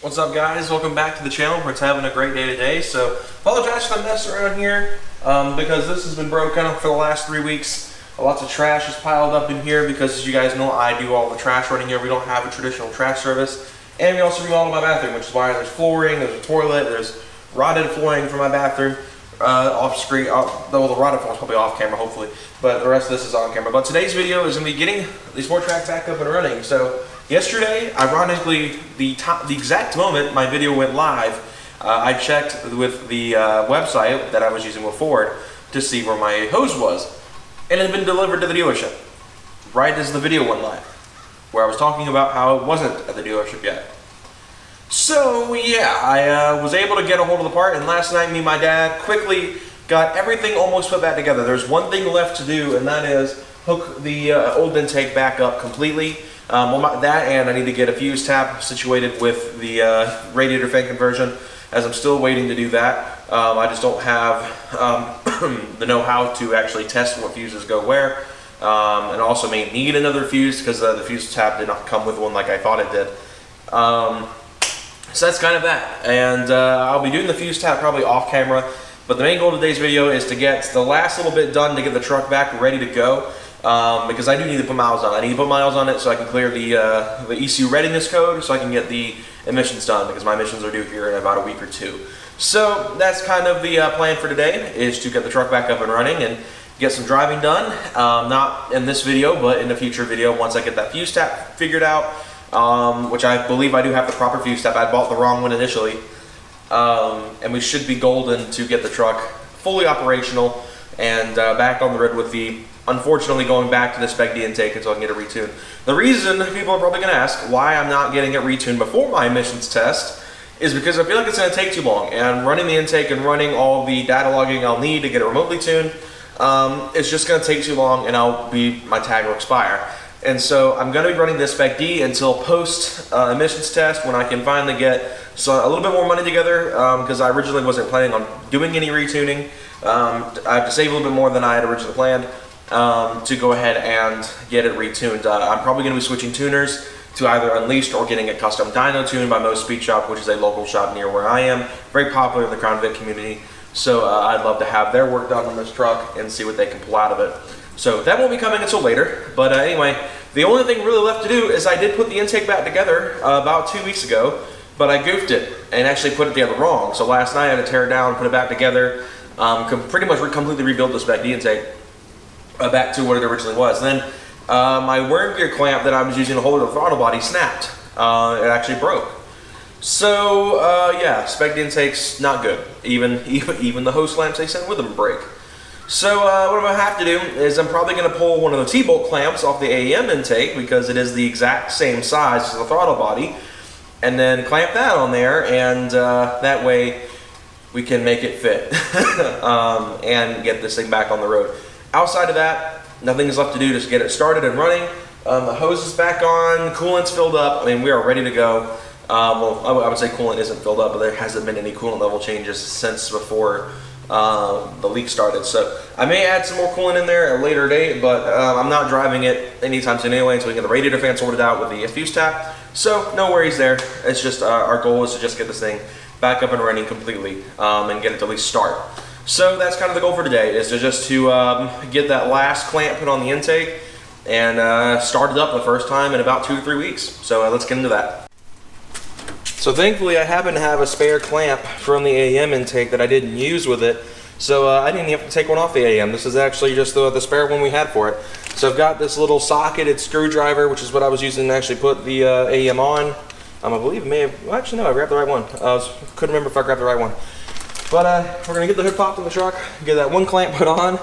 What's up, guys? Welcome back to the channel. We're having a great day today. So apologize for the mess around here because this has been broken for the last 3 weeks. Lots of trash is piled up in here because, as you guys know, I do all the trash running here. We don't have a traditional trash service, and we also remodel my bathroom, which is why there's flooring, there's a toilet, there's rotted flooring for my bathroom. Off screen, though the rotted floor is probably off camera, hopefully, but the rest of this is on camera. But today's video is going to be getting the sport track back up and running. So yesterday, ironically, the exact moment my video went live, I checked with the website that I was using with Ford to see where my hose was, and it had been delivered to the dealership right as the video went live, where I was talking about how it wasn't at the dealership yet. So yeah, I was able to get a hold of the part, and last night me and my dad quickly got everything almost put back together. There's one thing left to do, and that is hook the old intake back up completely. That, and I need to get a fuse tap situated with the radiator fan conversion, as I'm still waiting to do that. I just don't have the know-how to actually test what fuses go where, and also may need another fuse because the fuse tap did not come with one like I thought it did. So that's kind of that, and I'll be doing the fuse tap probably off camera, but the main goal of today's video is to get the last little bit done to get the truck back ready to go, because I do need to put miles on it. I need to put miles on it so I can clear the ECU readiness code, so I can get the emissions done, because my emissions are due here in about a week or two. So that's kind of the plan for today, is to get the truck back up and running and get some driving done, not in this video, but in a future video once I get that fuse tap figured out. Which I believe I do have the proper fuse tap. I bought the wrong one initially, and we should be golden to get the truck fully operational and back on the road with the, unfortunately, going back to the Spec D intake until I can get it retuned. The reason people are probably going to ask why I'm not getting it retuned before my emissions test is because I feel like it's going to take too long, and running the intake and running all the data logging I'll need to get it remotely tuned, it's just going to take too long, and my tag will expire. And so I'm going to be running this Spec D until post emissions test, when I can finally get a little bit more money together, because I originally wasn't planning on doing any retuning. I have to save a little bit more than I had originally planned to go ahead and get it retuned. I'm probably going to be switching tuners to either Unleashed or getting a custom dyno tuned by Most Speed Shop, which is a local shop near where I am. Very popular in the Crown Vic community. So I'd love to have their work done on this truck and see what they can pull out of it. So that won't be coming until later, but anyway, the only thing really left to do is I did put the intake back together about 2 weeks ago, but I goofed it and actually put it together wrong. So last night I had to tear it down, put it back together, pretty much completely rebuild the Spec D intake back to what it originally was. Then my worm gear clamp that I was using to hold the throttle body snapped. It actually broke. So yeah, Spec D intake's not good. Even the hose clamps they sent with them break. So what I'm going to have to do is I'm probably going to pull one of the T-bolt clamps off the AEM intake, because it is the exact same size as the throttle body, and then clamp that on there, and that way we can make it fit and get this thing back on the road. Outside of that, nothing is left to do, just get it started and running. The hose is back on, coolant's filled up. I mean, we are ready to go. Well, I would say coolant isn't filled up, but there hasn't been any coolant level changes since before the leak started. So I may add some more coolant in there at a later date, but I'm not driving it anytime soon anyway, until we get the radiator fan sorted out with the fuse tap. So no worries there. It's just our goal is to just get this thing back up and running completely, and get it to at least start. So that's kind of the goal for today, is to just get that last clamp put on the intake and start it up the first time in about 2 to 3 weeks. So let's get into that. So thankfully I happen to have a spare clamp from the AEM intake that I didn't use with it, so I didn't even have to take one off the AEM. This is actually just the spare one we had for it. So I've got this little socketed screwdriver, which is what I was using to actually put the AEM on. I believe it may have, well, actually no, I grabbed the right one. Couldn't remember if I grabbed the right one. But we're going to get the hood popped in the truck, get that one clamp put on,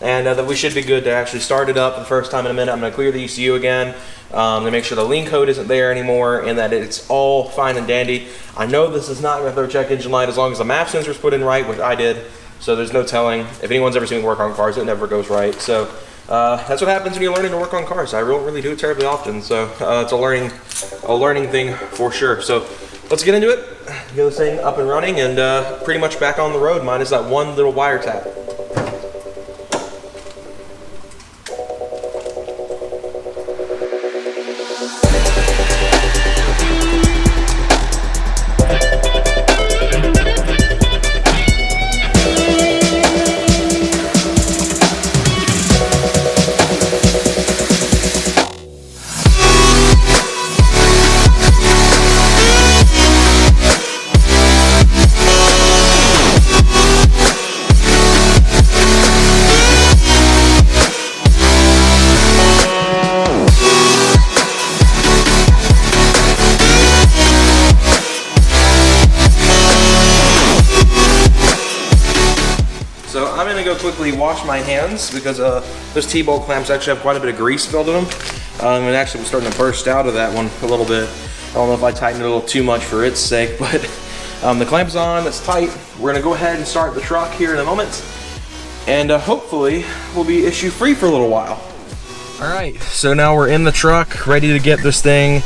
and then we should be good to actually start it up the first time in a minute. I'm going to clear the ECU again to make sure the lean code isn't there anymore and that it's all fine and dandy. I know this is not going to throw check engine light as long as the map sensor's put in right, which I did, so there's no telling. If anyone's ever seen me work on cars, it never goes right. So that's what happens when you're learning to work on cars. I don't really do it terribly often, so it's a learning thing for sure. So let's get into it, get this thing up and running, and pretty much back on the road, minus that one little wire tap. go quickly wash my hands because those T-bolt clamps actually have quite a bit of grease filled in them. And actually was starting to burst out of that one a little bit. I don't know if I tightened it a little too much for its sake, but the clamp's on, it's tight. We're gonna go ahead and start the truck here in a moment. And hopefully we'll be issue free for a little while. All right, so now we're in the truck, ready to get this thing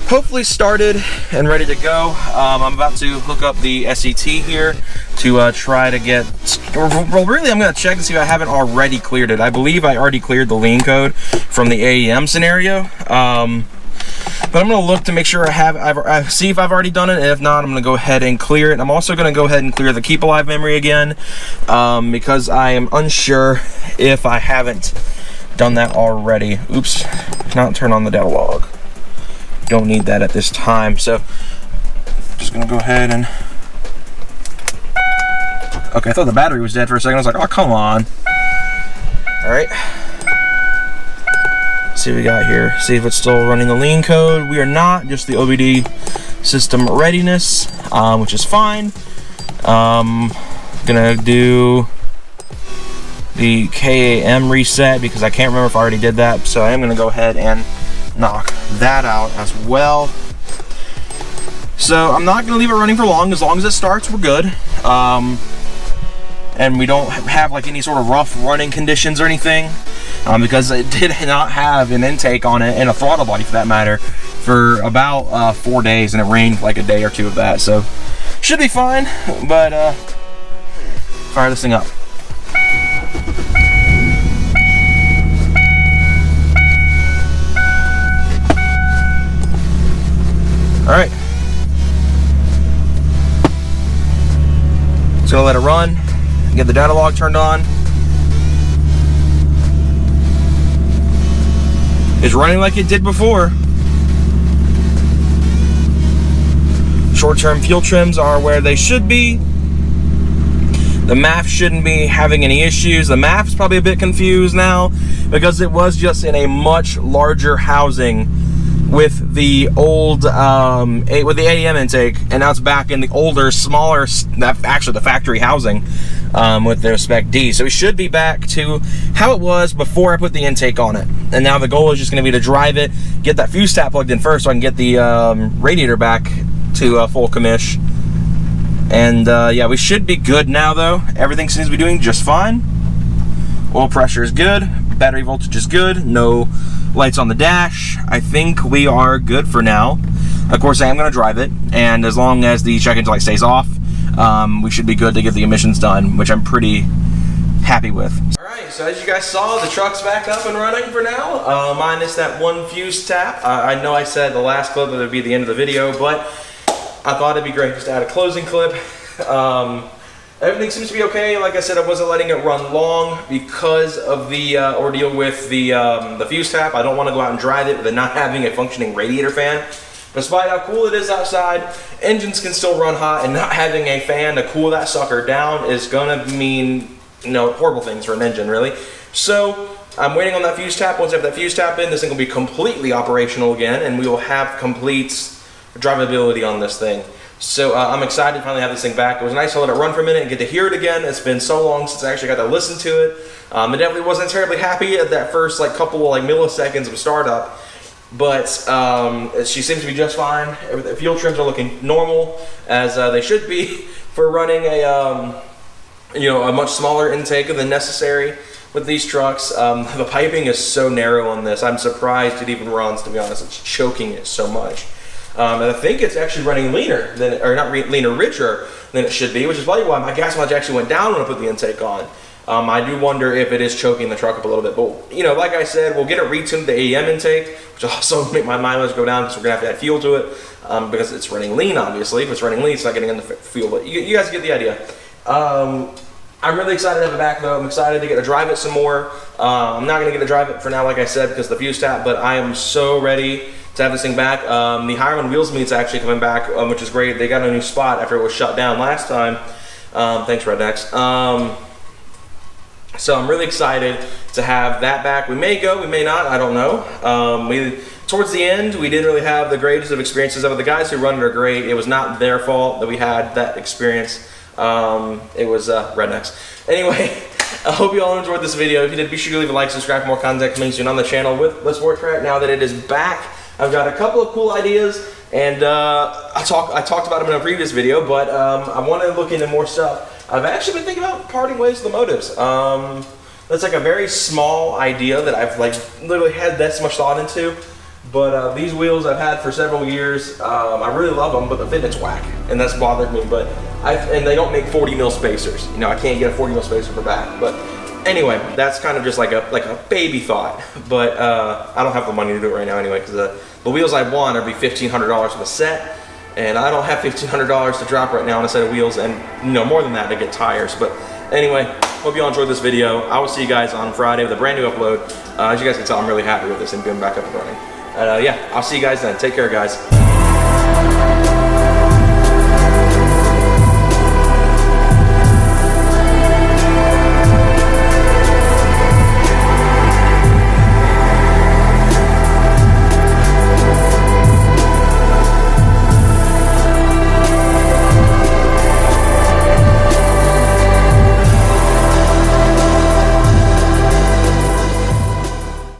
hopefully started and ready to go. I'm about to hook up the SET here to try to get, well really I'm gonna check to see if I haven't already cleared it. I believe I already cleared the lean code from the AEM scenario. But I'm gonna look to make sure I see if I've already done it, and if not, I'm gonna go ahead and clear it. I'm also gonna go ahead and clear the keep alive memory again, because I am unsure if I haven't done that already. Oops, not turn on the data log. Don't need that at this time, so just gonna go ahead and, okay, I thought the battery was dead for a second. I was like, oh, come on. All right. See what we got here. See if it's still running the lean code. We are not, just the OBD system readiness, which is fine. Gonna do the KAM reset because I can't remember if I already did that. So I am gonna go ahead and knock that out as well. So I'm not gonna leave it running for long. As long as it starts, we're good. And we don't have like any sort of rough running conditions or anything, because it did not have an intake on it and a throttle body for that matter for about 4 days, and it rained like a day or two of that, so should be fine. But fire this thing up. All right, just gonna let it run. Get the data log turned on. It's running like it did before. Short-term fuel trims are where they should be. The MAF shouldn't be having any issues. The MAF is probably a bit confused now because it was just in a much larger housing with the old with the AEM intake, and now it's back in the older, smaller, actually the factory housing with their spec D. So we should be back to how it was before I put the intake on it. And now the goal is just going to be to drive it, get that fuse tap plugged in first so I can get the radiator back to full commish. And yeah, we should be good now though. Everything seems to be doing just fine. Oil pressure is good, battery voltage is good, no lights on the dash. I think we are good for now. Of course, I am going to drive it, and as long as the check engine light stays off, we should be good to get the emissions done, which I'm pretty happy with. Alright, so as you guys saw, the truck's back up and running for now, minus that one fuse tap. I know I said the last clip that would be the end of the video, but I thought it'd be great just to add a closing clip. Everything seems to be okay. Like I said, I wasn't letting it run long because of the ordeal with the fuse tap. I don't want to go out and drive it with it not having a functioning radiator fan. Despite how cool it is outside, engines can still run hot, and not having a fan to cool that sucker down is gonna mean, you know, horrible things for an engine, really. So I'm waiting on that fuse tap. Once I have that fuse tap in, this thing will be completely operational again, and we will have complete drivability on this thing. So I'm excited to finally have this thing back. It was nice to let it run for a minute and get to hear it again. It's been so long since I actually got to listen to it. I definitely wasn't terribly happy at that first couple of milliseconds of startup, but she seems to be just fine. The fuel trims are looking normal, as they should be for running a much smaller intake than necessary with these trucks. The piping is so narrow on this. I'm surprised it even runs, to be honest. It's choking it so much. And I think it's actually running leaner than, or not leaner, richer than it should be, which is probably why my gas mileage actually went down when I put the intake on. I do wonder if it is choking the truck up a little bit, but like I said, we'll get it retuned to the AEM intake, which will also make my mileage go down because we're gonna have to add fuel to it, because it's running lean. Obviously, if it's running lean, it's not getting enough fuel. But you guys get the idea. I'm really excited to have it back though. I'm excited to get to drive it some more. I'm not gonna get to drive it for now, like I said, because of the fuse tap, but I am so ready to have this thing back. The Hireman Wheels meet's actually coming back, which is great. They got a new spot after it was shut down last time. Thanks, Rednecks. So I'm really excited to have that back. We may go, we may not, I don't know. Towards the end, we didn't really have the greatest of experiences of it. The guys who run it are great. It was not their fault that we had that experience. It was rednecks. Anyway, I hope you all enjoyed this video. If you did, be sure to leave a like, subscribe for more content coming soon on the channel with the Sport Trac. Now that it is back, I've got a couple of cool ideas, and I talked about them in a previous video, but I want to look into more stuff. I've actually been thinking about parting ways with the motives. That's like a very small idea that I've like literally had this much thought into. But these wheels I've had for several years. I really love them, but the fitment's whack, and that's bothered me. But and they don't make 40 mil spacers. You know, I can't get a 40 mil spacer for back. But anyway, that's kind of just like a baby thought. But I don't have the money to do it right now anyway, because the wheels I want are be $1,500 for the set, and I don't have $1,500 to drop right now on a set of wheels, and you know, more than that to get tires. But anyway, hope you all enjoyed this video. I will see you guys on Friday with a brand new upload. As you guys can tell, I'm really happy with this and being back up and running. Yeah, I'll see you guys then. Take care, guys.